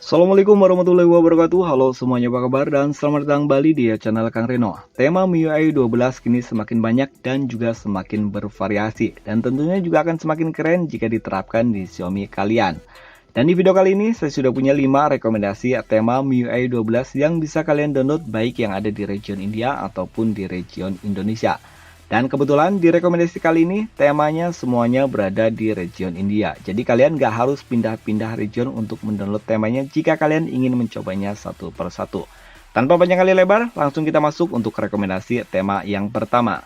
Assalamualaikum warahmatullahi wabarakatuh. Halo semuanya, apa kabar dan selamat datang kembali di channel Kang Reno. Tema MIUI 12 kini semakin banyak dan juga semakin bervariasi, dan tentunya juga akan semakin keren jika diterapkan di Xiaomi kalian. Dan di video kali ini saya sudah punya 5 rekomendasi tema MIUI 12 yang bisa kalian download baik yang ada di region India ataupun di region Indonesia. Dan kebetulan di rekomendasi kali ini temanya semuanya berada di region India. Jadi kalian gak harus pindah-pindah region untuk mendownload temanya jika kalian ingin mencobanya satu persatu. Tanpa panjang kali lebar, langsung kita masuk untuk rekomendasi tema yang pertama.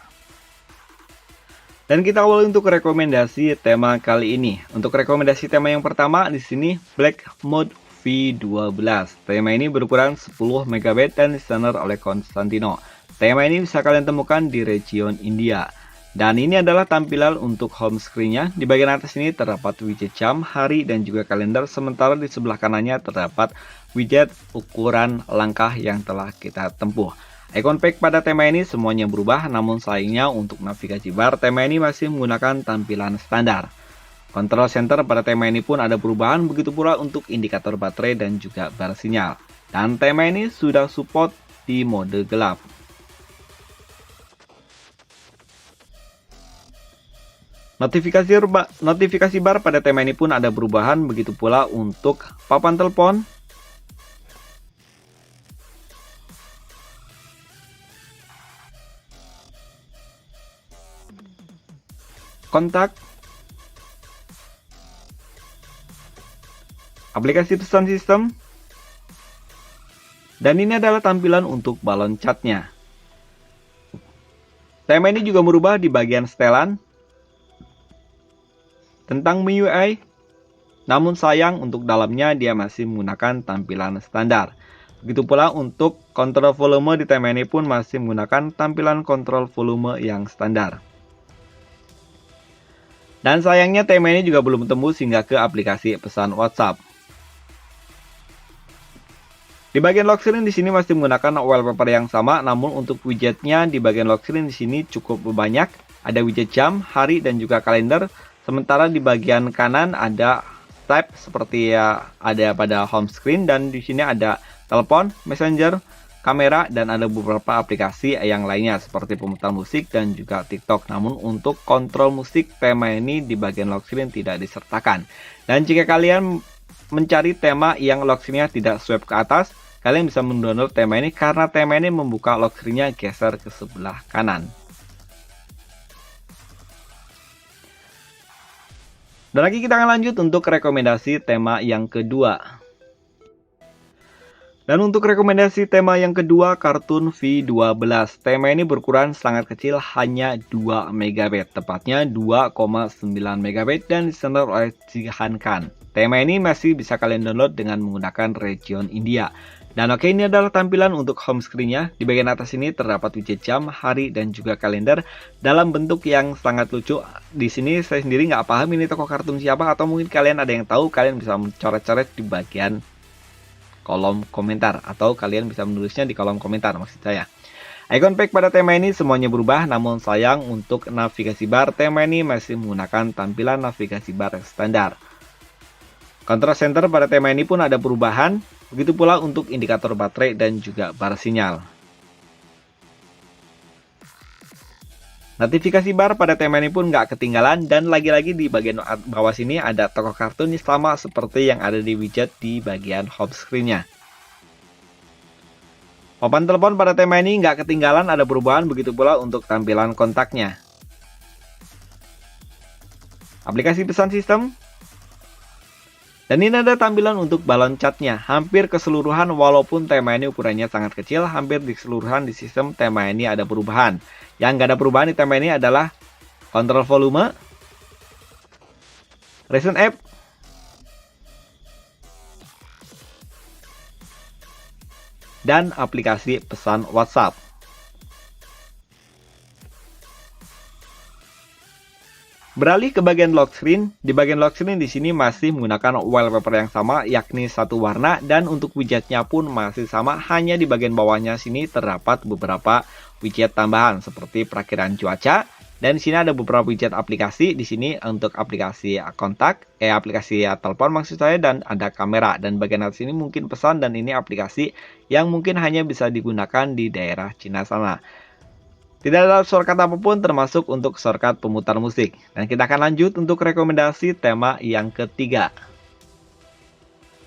Dan kita awali untuk rekomendasi tema kali ini. Untuk rekomendasi tema yang pertama di sini Black Mode V12. Tema ini berukuran 10 MB dan desainer oleh Constantino. Tema ini bisa kalian temukan di region India. Dan ini adalah tampilan untuk home screen-nya. Di bagian atas ini terdapat widget jam, hari, dan juga kalender. Sementara di sebelah kanannya terdapat widget ukuran langkah yang telah kita tempuh. Icon pack pada tema ini semuanya berubah, namun sayangnya untuk navigasi bar, tema ini masih menggunakan tampilan standar. Control center pada tema ini pun ada perubahan, begitu pula untuk indikator baterai dan juga bar sinyal. Dan tema ini sudah support di mode gelap. Notifikasi bar pada tema ini pun ada perubahan, begitu pula untuk papan telepon, kontak, aplikasi pesan sistem, dan ini adalah tampilan untuk balon catnya. Tema ini juga merubah di bagian setelan tentang MIUI, namun sayang untuk dalamnya dia masih menggunakan tampilan standar. Begitu pula untuk kontrol volume di tema ini pun masih menggunakan tampilan kontrol volume yang standar. Dan sayangnya tema ini juga belum tembus hingga ke aplikasi pesan WhatsApp. Di bagian lock screen di sini masih menggunakan wallpaper yang sama, namun untuk widgetnya di bagian lock screen di sini cukup banyak. Ada widget jam, hari, dan juga kalender. Sementara di bagian kanan ada tab seperti ya ada pada home screen, dan di sini ada telepon, messenger, kamera, dan ada beberapa aplikasi yang lainnya seperti pemutar musik dan juga TikTok. Namun untuk kontrol musik tema ini di bagian lock screen tidak disertakan. Dan jika kalian mencari tema yang lock screen-nya tidak swipe ke atas, kalian bisa mendownload tema ini karena tema ini membuka lock screen-nya geser ke sebelah kanan. Dan lagi kita akan lanjut untuk rekomendasi tema yang kedua. Dan untuk rekomendasi tema yang kedua, kartun V12. Tema ini berukuran sangat kecil, hanya 2 MB, tepatnya 2,9 MB, dan desainer oleh Jihan Khan. Tema ini masih bisa kalian download dengan menggunakan region India. Dan oke, ini adalah tampilan untuk home screen-nya. Di bagian atas ini terdapat widget jam, hari, dan juga kalender dalam bentuk yang sangat lucu. Di sini saya sendiri nggak paham ini tokoh kartun siapa, atau mungkin kalian ada yang tahu, kalian bisa mencoret-coret di bagian kolom komentar, atau kalian bisa menulisnya di kolom komentar maksud saya. Icon pack pada tema ini semuanya berubah, namun sayang untuk navigasi bar tema ini masih menggunakan tampilan navigasi bar standar. Control center pada tema ini pun ada perubahan, begitu pula untuk indikator baterai dan juga bar sinyal. Notifikasi bar pada tema ini pun nggak ketinggalan, dan lagi-lagi di bagian bawah sini ada tokoh kartun sama seperti yang ada di widget di bagian home screen-nya. Papan telepon pada tema ini nggak ketinggalan, ada perubahan, begitu pula untuk tampilan kontaknya. Aplikasi pesan sistem. Dan ini ada tampilan untuk balon catnya. Hampir keseluruhan, walaupun tema ini ukurannya sangat kecil, hampir di keseluruhan di sistem tema ini ada perubahan. Yang nggak ada perubahan di tema ini adalah kontrol volume, recent app, dan aplikasi pesan WhatsApp. Beralih ke bagian lock screen, di bagian lock screen di sini masih menggunakan wallpaper yang sama, yakni satu warna, dan untuk widgetnya pun masih sama, hanya di bagian bawahnya sini terdapat beberapa widget tambahan seperti perakiran cuaca, Dan di sini ada beberapa widget aplikasi. Di sini untuk aplikasi kontak, aplikasi telepon maksud saya, dan ada kamera. Dan bagian atas ini mungkin pesan, dan ini aplikasi yang mungkin hanya bisa digunakan di daerah Cina sana. Tidak ada shortcut apapun termasuk untuk shortcut pemutar musik. Dan kita akan lanjut untuk rekomendasi tema yang ketiga.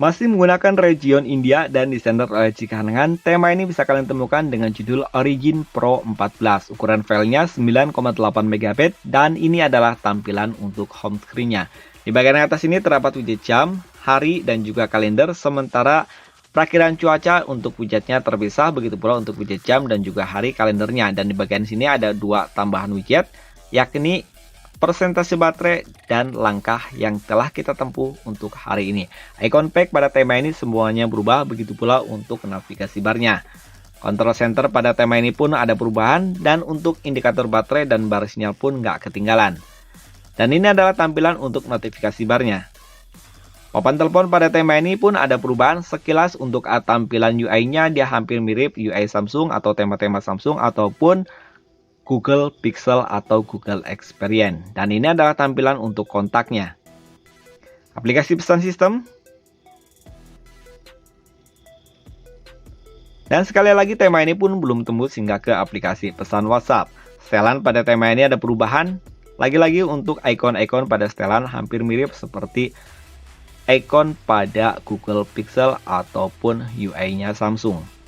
Masih menggunakan region India dan desainer oleh Jika Hanangan, tema ini bisa kalian temukan dengan judul Origin Pro 14. Ukuran filenya 9,8 MB dan ini adalah tampilan untuk home screen-nya. Di bagian atas ini terdapat widget jam, hari, dan juga kalender, sementara perakiran cuaca untuk widgetnya terpisah, begitu pula untuk widget jam dan juga hari kalendernya. Dan di bagian sini ada dua tambahan widget, yakni persentase baterai dan langkah yang telah kita tempuh untuk hari ini. Icon pack pada tema ini semuanya berubah, begitu pula untuk navigasi barnya. Control center pada tema ini pun ada perubahan, dan untuk indikator baterai dan bar sinyal pun nggak ketinggalan. Dan ini adalah tampilan untuk notifikasi barnya. Papan telepon pada tema ini pun ada perubahan. Sekilas untuk tampilan UI-nya dia hampir mirip UI Samsung atau tema-tema Samsung ataupun Google Pixel atau Google Experience. Dan ini adalah tampilan untuk kontaknya. Aplikasi pesan sistem. Dan sekali lagi tema ini pun belum tembus hingga ke aplikasi pesan WhatsApp. Setelan pada tema ini ada perubahan. Lagi-lagi untuk ikon-ikon pada setelan hampir mirip seperti ikon pada Google Pixel ataupun UI-nya Samsung.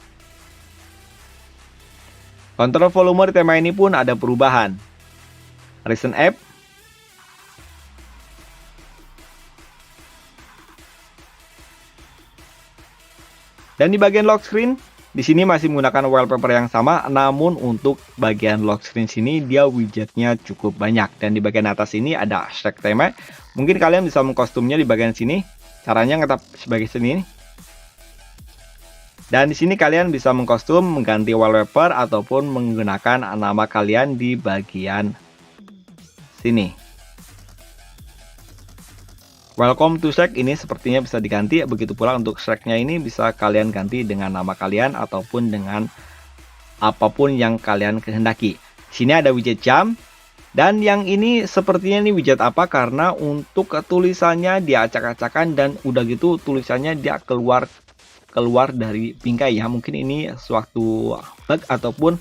Kontrol volume di tema ini pun ada perubahan. Recent App. Dan di bagian lock screen, di sini masih menggunakan wallpaper yang sama, namun untuk bagian lock screen sini dia widgetnya cukup banyak. Dan di bagian atas ini ada hashtag tema. Mungkin kalian bisa mengkostumnya di bagian sini. Caranya ngetap sebagai sini. Dan di sini kalian bisa mengkostum, mengganti wallpaper ataupun menggunakan nama kalian di bagian sini. Welcome to Slack ini sepertinya bisa diganti, begitu pula untuk Slack-nya ini bisa kalian ganti dengan nama kalian ataupun dengan apapun yang kalian kehendaki. Sini ada widget jam, dan yang ini sepertinya ini widget apa karena untuk tulisannya dia acak-acakan dan udah gitu tulisannya dia keluar dari bingkai ya. Mungkin ini suatu bug ataupun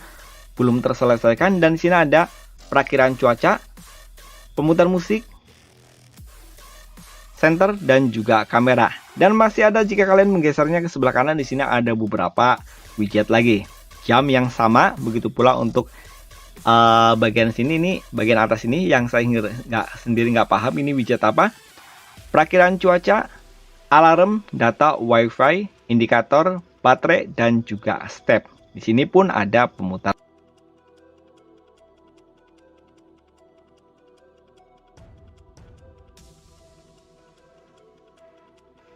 belum terselesaikan. Dan di sini ada perakiran cuaca, pemutar musik, center, dan juga kamera. Dan masih ada jika kalian menggesernya ke sebelah kanan, di sini ada beberapa widget lagi. Jam yang sama, begitu pula untuk bagian sini, ini bagian atas ini yang saya sendiri nggak paham ini widget apa. Perakiran cuaca, alarm, data, wifi, indikator, baterai, dan juga step. Di sini pun ada pemutar.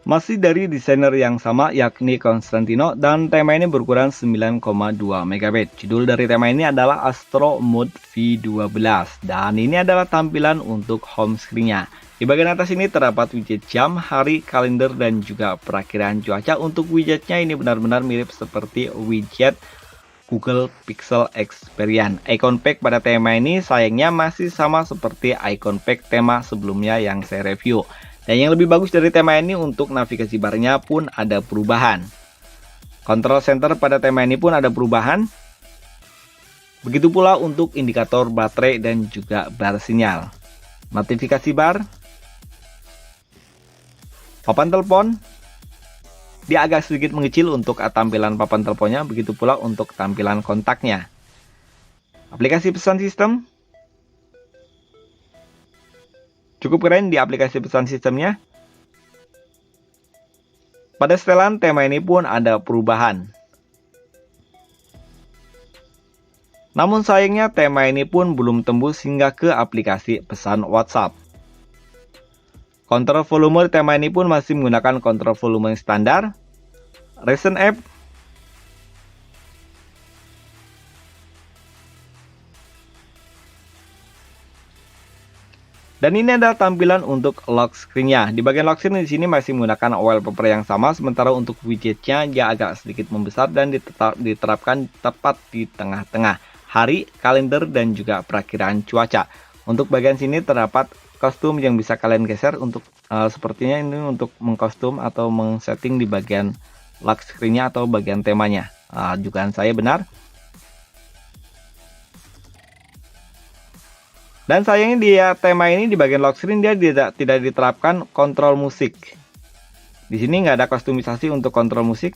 Masih dari desainer yang sama yakni Constantino, dan tema ini berukuran 9,2 MB. Judul dari tema ini adalah Astro Mode V12 dan ini adalah tampilan untuk home screen-nya. Di bagian atas ini terdapat widget jam, hari, kalender, dan juga perakiran cuaca. Untuk widgetnya ini benar-benar mirip seperti widget Google Pixel Experience. Icon pack pada tema ini sayangnya masih sama seperti icon pack tema sebelumnya yang saya review. Dan yang lebih bagus dari tema ini untuk navigasi barnya pun ada perubahan. Control center pada tema ini pun ada perubahan. Begitu pula untuk indikator baterai dan juga bar sinyal. Notifikasi bar. Papan telepon, dia agak sedikit mengecil untuk tampilan papan teleponnya, begitu pula untuk tampilan kontaknya. Aplikasi pesan sistem, cukup keren di aplikasi pesan sistemnya. Pada setelan tema ini pun ada perubahan. Namun sayangnya tema ini pun belum tembus hingga ke aplikasi pesan WhatsApp. Kontrol volume tema ini pun masih menggunakan kontrol volume yang standar. Recent App. Dan ini adalah tampilan untuk lock screen-nya. Di bagian lock screen di sini masih menggunakan wallpaper yang sama, sementara untuk widgetnya dia agak sedikit membesar dan diterapkan tepat di tengah-tengah. hari, kalender, dan juga perakiraan cuaca. Untuk bagian sini terdapat kostum yang bisa kalian geser untuk sepertinya ini untuk mengkostum atau mengsetting di bagian lock screen-nya atau bagian temanya. Dugaan saya benar. Dan sayangnya di tema ini di bagian lock screen dia tidak diterapkan kontrol musik. Di sini nggak ada kostumisasi untuk kontrol musik,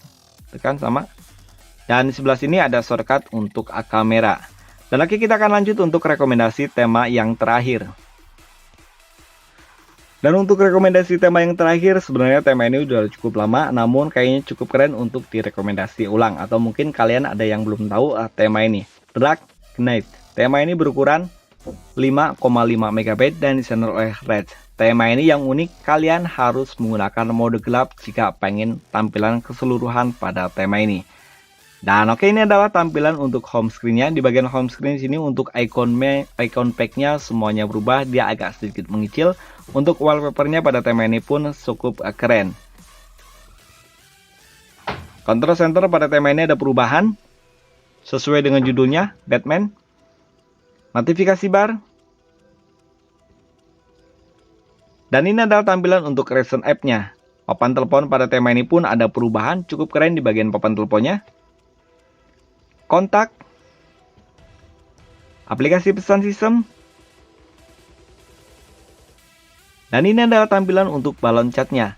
tekan sama. Dan di sebelah sini ada shortcut untuk kamera. Dan lagi kita akan lanjut untuk rekomendasi tema yang terakhir. Dan untuk rekomendasi tema yang terakhir, sebenarnya tema ini udah cukup lama, namun kayaknya cukup keren untuk direkomendasi ulang. Atau mungkin kalian ada yang belum tahu tema ini. Dark Knight. Tema ini berukuran 5,5 MB dan disenor oleh Red. Tema ini yang unik, kalian harus menggunakan mode gelap jika pengen tampilan keseluruhan pada tema ini. Dan oke, ini adalah tampilan untuk home screen-nya. Di bagian home screen sini untuk icon pack-nya semuanya berubah, dia agak sedikit mengecil. Untuk wallpaper-nya pada tema ini pun cukup keren. Control center pada tema ini ada perubahan sesuai dengan judulnya, Batman. Notifikasi bar. Dan ini adalah tampilan untuk recent app-nya. Papan telepon pada tema ini pun ada perubahan, cukup keren di bagian papan teleponnya. Kontak. Aplikasi pesan sistem. Dan ini adalah tampilan untuk balon chatnya.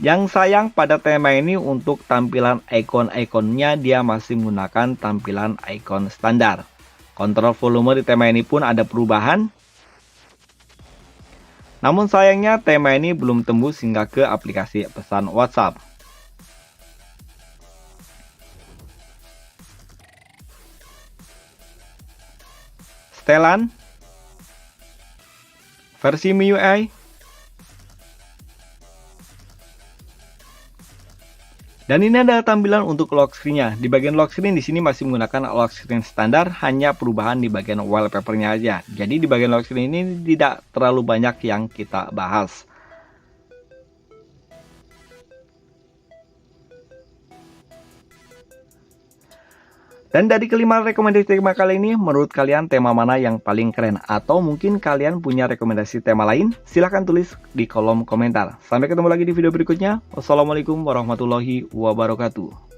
Yang sayang pada tema ini untuk tampilan icon-iconnya dia masih menggunakan tampilan icon standar. Kontrol volume di tema ini pun ada perubahan. Namun sayangnya tema ini belum tembus hingga ke aplikasi pesan WhatsApp. Setelan. Versi MIUI. Dan ini adalah tampilan untuk lock screen-nya. Di bagian lock screen di sini masih menggunakan lock screen standar, hanya perubahan di bagian wallpaper-nya aja. Jadi di bagian lock screen ini tidak terlalu banyak yang kita bahas. Dan dari kelima rekomendasi tema kali ini, menurut kalian tema mana yang paling keren? Atau mungkin kalian punya rekomendasi tema lain? Silahkan tulis di kolom komentar. Sampai ketemu lagi di video berikutnya. Wassalamualaikum warahmatullahi wabarakatuh.